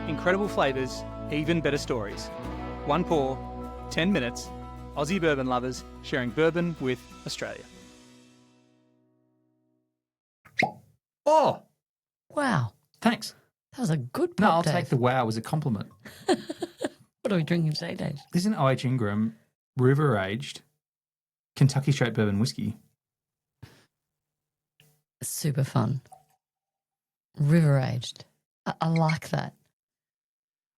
Incredible flavours, even better stories. One pour, 10 minutes. Aussie Bourbon Lovers, sharing bourbon with Australia. Oh, Wow. thanks. That was a good pop, No, I'll Dave. take the wow as a compliment. What are we drinking today, Dave? This is an OH Ingram river-aged Kentucky straight bourbon whiskey. Super fun. River aged. I like that.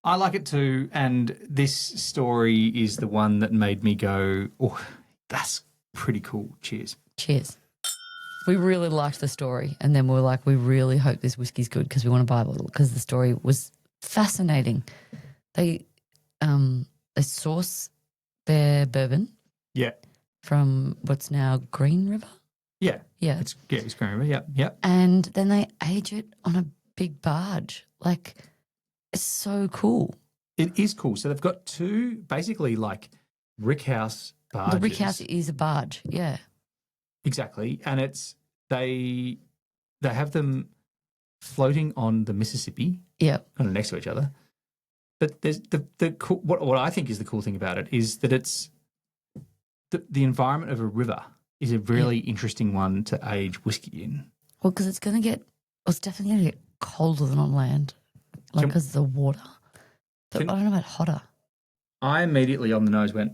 I like it too, and this story is the one that made me go, oh, that's pretty cool. Cheers. Cheers. We really liked the story, and then we were like, we really hope this whiskey's good because we want to buy a bottle because the story was fascinating. They source their bourbon Yeah. from what's now Green River. Yeah. Yeah. It's Green River. Yeah. Yeah. And then they age it on a big barge. Like, it's so cool. It is cool. So they've got two, basically like rickhouse barges. The rickhouse is a barge, yeah. Exactly. And it's they have them floating on the Mississippi, Yeah. kind of next to each other. But there's the cool, what I think is the cool thing about it is that it's the environment of a river is a really interesting one to age whiskey in. Well, because it's definitely going to get colder than on land, like because of the water. But I don't know about hotter. I immediately on the nose went,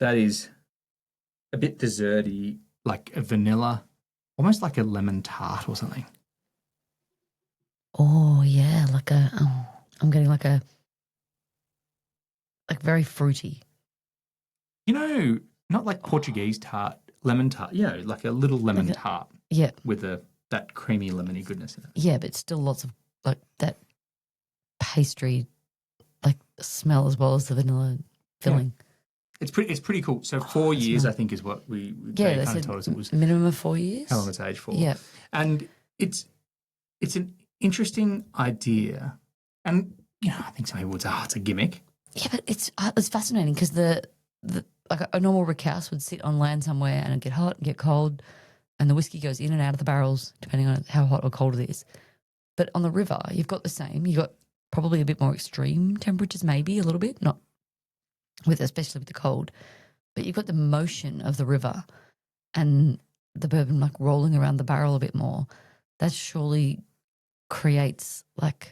that is a bit desserty, like a vanilla, almost like a lemon tart or something. Oh, yeah, I'm getting like very fruity. You know, not like Portuguese tart, lemon tart, you know, like a little lemon tart. Yeah. With that creamy lemony goodness in it. Yeah, but still lots of like that pastry like smell as well as the vanilla filling. Yeah. It's pretty cool. So 4 years, I think, is what they kind of told us it was. Minimum of 4 years. How long it's aged for. Yeah. And it's an interesting idea. And, you know, I think some people would say, oh, it's a gimmick. Yeah, but it's fascinating because the like a normal rickhouse would sit on land somewhere and it'd get hot and get cold and the whiskey goes in and out of the barrels depending on how hot or cold it is. But on the river, you've got the same. You've got probably a bit more extreme temperatures, maybe a little bit, especially with the cold. But you've got the motion of the river and the bourbon like rolling around the barrel a bit more. That surely creates look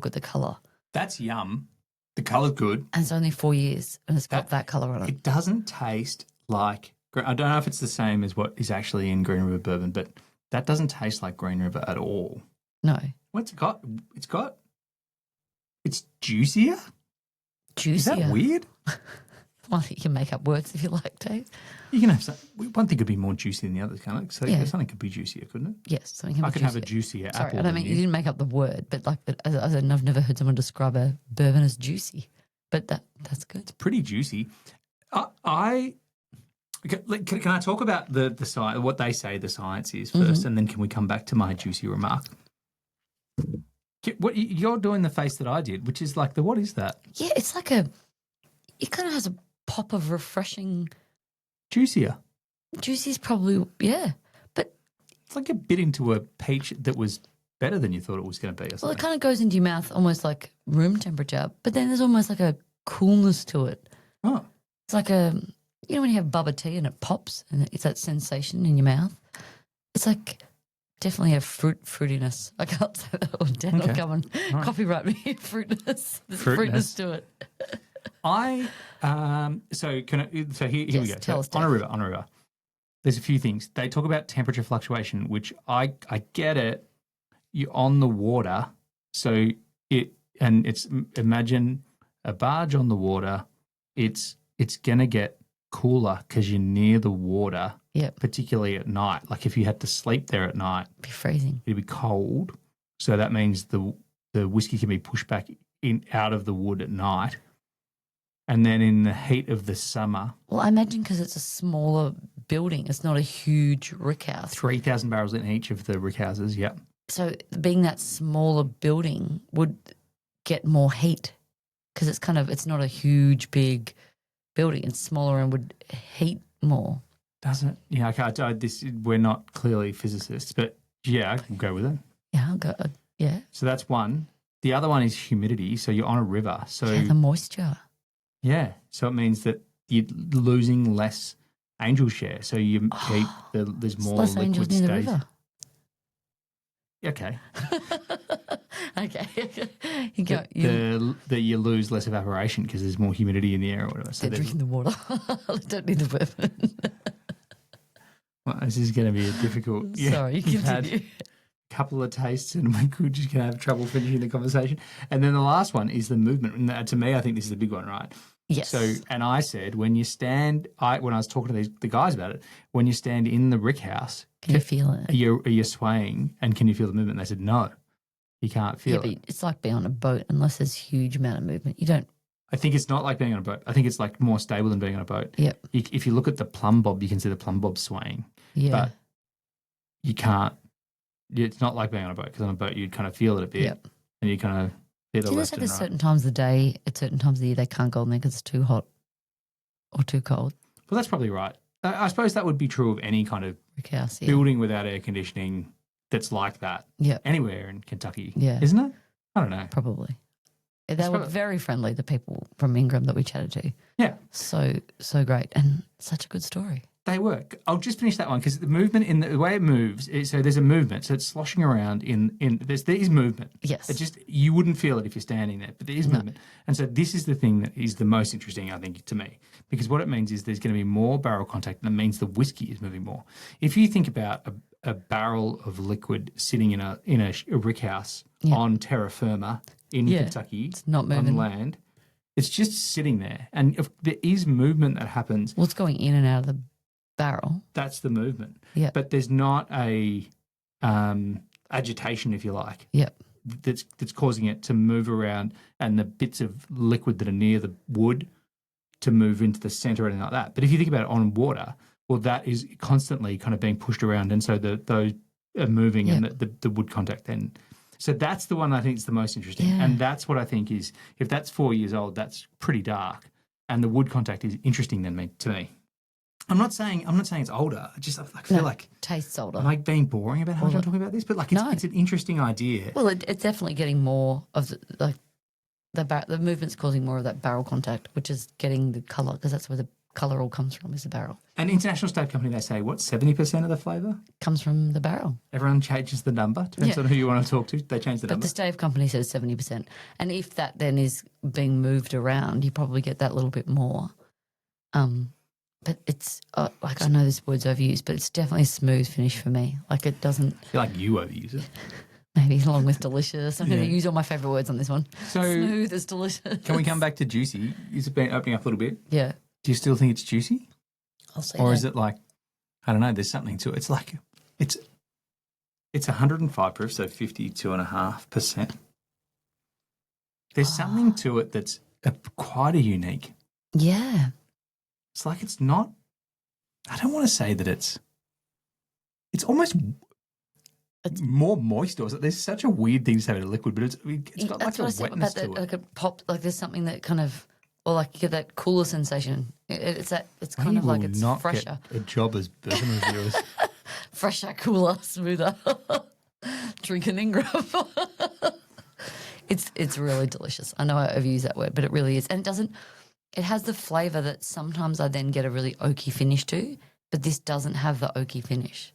at the colour. That's yum. The colour's good. And it's only 4 years and it's got that colour on it. It doesn't taste like, I don't know if it's the same as what is actually in Green River bourbon, but that doesn't taste like Green River at all. No. What's it got? It's juicier? Juicier. Is that weird? Well, you can make up words if you like, Dave. You can have one thing could be more juicy than the other, can't it? So Yeah. something could be juicier, couldn't it? Yes, something can I be could juicier. have a juicier Sorry, apple. I don't mean you didn't make up the word, but I've never heard someone describe a bourbon as juicy. But that's good. Pretty juicy. Can I talk about the science, what they say the science is first, and then can we come back to my juicy remark? What you're doing the face that I did, which is like what is that? Yeah, it's like it kind of has a pop of refreshing. Juicier. Juicy is probably, yeah. But it's like a bit into a peach that was better than you thought it was going to be. Well, it kind of goes into your mouth almost like room temperature, but then there's almost like a coolness to it. Oh. It's like when you have bubba tea and it pops and it's that sensation in your mouth. It's like definitely a fruitiness. I can't say that. Oh, Dan will come and copyright me. Fruitiness. There's fruitness to it. So here we go. Tell us, on a river. There's a few things. They talk about temperature fluctuation, which I get it. You're on the water, so imagine a barge on the water. It's gonna get cooler because you're near the water. Yep. Particularly at night. Like if you had to sleep there at night, it'd be freezing. It'd be cold. So that means the whiskey can be pushed back out of the wood at night. And then in the heat of the summer. Well, I imagine because it's a smaller building, it's not a huge rickhouse. 3,000 barrels in each of the rickhouses, yep. So being that smaller building would get more heat because it's not a huge, big building. It's smaller and would heat more. Doesn't it? Yeah, we're not clearly physicists, but yeah, I can go with it. Yeah, I'll go. Yeah. So that's one. The other one is humidity. So you're on a river. So Yeah, the moisture. yeah. So it means that you're losing less angel share. So you keep there's There's more less angels liquid near the stays. river. Okay. Okay. you go. You, That you lose less evaporation because there's more humidity in the air or whatever. So they're drinking the water. They don't need the bourbon. well, this is going to be a difficult. Sorry, you we've had continue. a couple of tastes and we're just going to have trouble finishing the conversation. And then the last one is the movement. And to me, I think this is the big one, right? Yes. So, and I said when you stand, when I was talking to the guys about it, when you stand in the rick house, Can you feel it? are you swaying and can you feel the movement? And they said no, you can't feel Yeah, it. but it's like being on a boat unless there's huge amount of movement. You don't. I think it's not like being on a boat. I think it's like more stable than being on a boat. Yep. If you look at the plumb bob, you can see the plumb bob swaying, Yeah. but you can't. It's not like being on a boat because on a boat you'd kind of feel it a bit, Yep. and you kind of feel Do it you left just have and there's right. certain times of the day, at certain times of the year, they can't go on there because it's too hot or too cold? Well, that's probably right. I suppose that would be true of any kind of Rick house, yeah. building without air conditioning that's like that Yeah, anywhere in Kentucky, Yeah. isn't it? I don't know. probably. They were probably- very friendly, the people from Ingram that we chatted to. Yeah, So great and such a good story. they work. I'll just finish that one because the movement in the way it moves. So there's a movement. So it's sloshing around there is movement. Yes. It just you wouldn't feel it if you're standing there, but there is movement. And so this is the thing that is the most interesting, I think, to me, because what it means is there's going to be more barrel contact, and it means the whiskey is moving more. If you think about a barrel of liquid sitting in a rick house on terra firma in Kentucky, It's not moving. on land, it's just sitting there, and if there is movement that happens, Well, it's going in and out of the barrel. that's the movement. Yeah. But there's not a agitation, if you like, Yep. that's causing it to move around and the bits of liquid that are near the wood to move into the center or anything like that. But if you think about it on water, well, that is constantly kind of being pushed around, and so those are moving and the wood contact then. So that's the one I think is the most interesting. Yeah. And that's what I think is, if that's 4 years old, that's pretty dark. And the wood contact is interesting to me. I'm not saying it's older. I feel like, Tastes older. am I being boring about how much I'm talking about this? But like, it's an interesting idea. Well, it's definitely getting more of the movement's causing more of that barrel contact, which is getting the colour, because that's where the colour all comes from, is the barrel. An international state company, they say, 70% of the flavour? Comes from the barrel. Everyone changes the number. Depends on who you want to talk to. They change the But number. the stave company says 70%. And if that then is being moved around, you probably get that little bit more. But it's, I know this word's overused, but it's definitely a smooth finish for me. Like it doesn't, I feel like you overuse it. maybe along with delicious. I'm going to use all my favourite words on this one. So Smooth is delicious. can we come back to juicy? Is it been opening up a little bit? Yeah. Do you still think it's juicy? I'll say Or that. is it like, I don't know, there's something to it. It's like, it's 105 proof, so 52.5%. There's something to it that's quite a unique. Yeah. It's like it's not, I don't want to say that it's almost more moist. Or there's such a weird thing to say about a liquid, but it's got like That's a what I said wetness about to that. it. Like a pop, like there's something that kind of, or like you get that cooler sensation. It's kind of like it's not fresher, get a job as bourbon reviewers. fresher, cooler, smoother. Drinking Ingram. It's really delicious. I know I overuse that word, but it really is, and it doesn't. It has the flavour that sometimes I then get a really oaky finish to, but this doesn't have the oaky finish.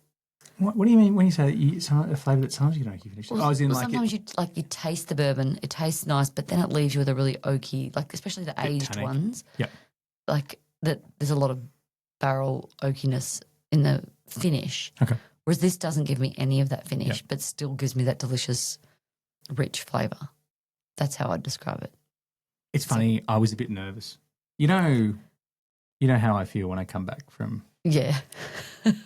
What do you mean when you say that a flavour that sometimes you don't finish? Well, sometimes you taste the bourbon, it tastes nice, but then it leaves you with a really oaky, like especially the aged tannic. ones. Yeah. Like that, there's a lot of barrel oakiness in the finish. Okay. Whereas this doesn't give me any of that finish, but still gives me that delicious, rich flavour. That's how I'd describe it. It's funny. I was a bit nervous. You know how I feel when I come back from Yeah.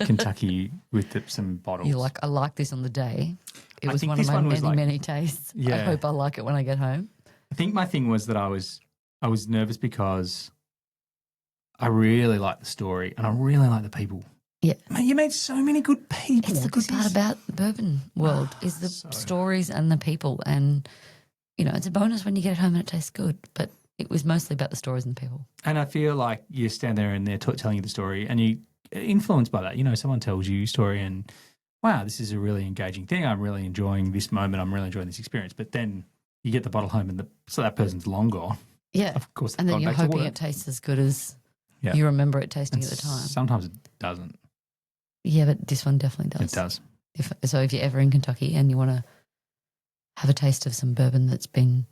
Kentucky with some bottles. You're like, I like this on the day. It I was think one of this my one was many tastes. I Yeah. hope I like it when I get home. I think my thing was that I was nervous because I really like the story and I really like the people. Yeah. Man, you made so many good people. It's the good part about the bourbon world is the stories and the people. And, it's a bonus when you get it home and it tastes good. But it was mostly about the stories and the people. And I feel like you stand there and they're telling you the story and you influenced by that. Someone tells you a story and, wow, this is a really engaging thing. I'm really enjoying this moment. I'm really enjoying this experience. But then you get the bottle home and so that person's long gone. Yeah. Of course, And then they've you're gone back to hoping work. it tastes as good as Yeah. you remember it tasting And at the time. Sometimes it doesn't. Yeah, but this one definitely does. It does. So if you're ever in Kentucky and you want to have a taste of some bourbon that's been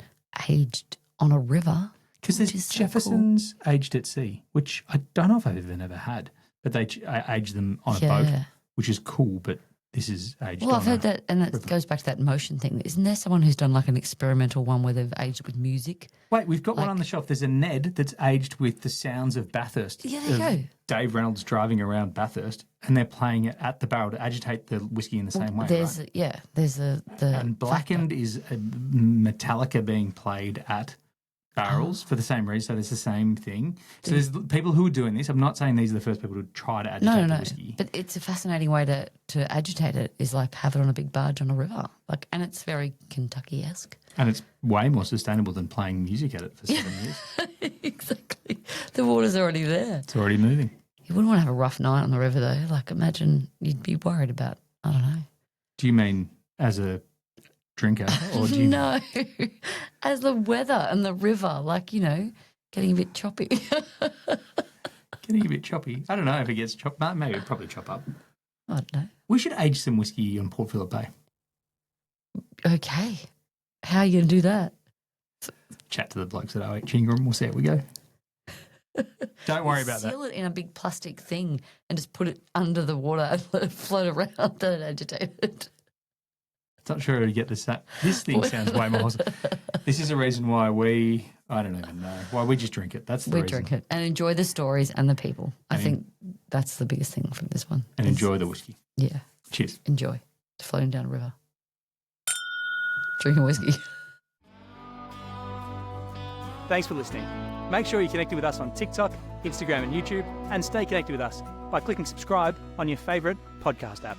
aged on a river, Because which there's is so Jefferson's aged at sea, which I don't know if I've ever had, but I age them on a boat, Yeah. which is cool, but this is aged Well, on I've heard a that, and that river. goes back to that motion thing. Isn't there someone who's done like an experimental one where they've aged it with music? Wait, we've got one on the shelf. There's a Ned that's aged with the sounds of Bathurst. Yeah, there you of go. Dave Reynolds driving around Bathurst, and they're playing it at the barrel to agitate the whiskey in the same way. There's right? there's the And Blackened is a Metallica being played at barrels for the same reason. So there's the same thing. So there's people who are doing this. I'm not saying these are the first people to try to agitate the whiskey. But it's a fascinating way to agitate it. Is like have it on a big barge on a river, like, and it's very Kentucky-esque. And it's way more sustainable than playing music at it for 7 years. Exactly. The water's already there. It's already moving. You wouldn't want to have a rough night on the river though. Like imagine you'd be worried about, I don't know. Do you mean as a drinker? Or do you No. As the weather and the river, like, getting a bit choppy. getting a bit choppy? I don't know if it gets chopped. Maybe it'd probably chop up. I don't know. We should age some whiskey on Port Phillip Bay. Okay. How are you going to do that? Chat to the blokes at OH Ingram. We'll see how we go. Don't worry about that. Seal it in a big plastic thing and just put it under the water and let it float around. Don't agitate it. Not sure how to get this. This thing sounds way more awesome. This is a reason why I don't even know, why we just drink it. That's the We reason. drink it and enjoy the stories and the people. I think that's the biggest thing from this one. And enjoy the whiskey. Yeah. Cheers. Enjoy. It's floating down a river. Drinking whiskey. Thanks for listening. Make sure you're connected with us on TikTok, Instagram and YouTube, and stay connected with us by clicking subscribe on your favourite podcast app.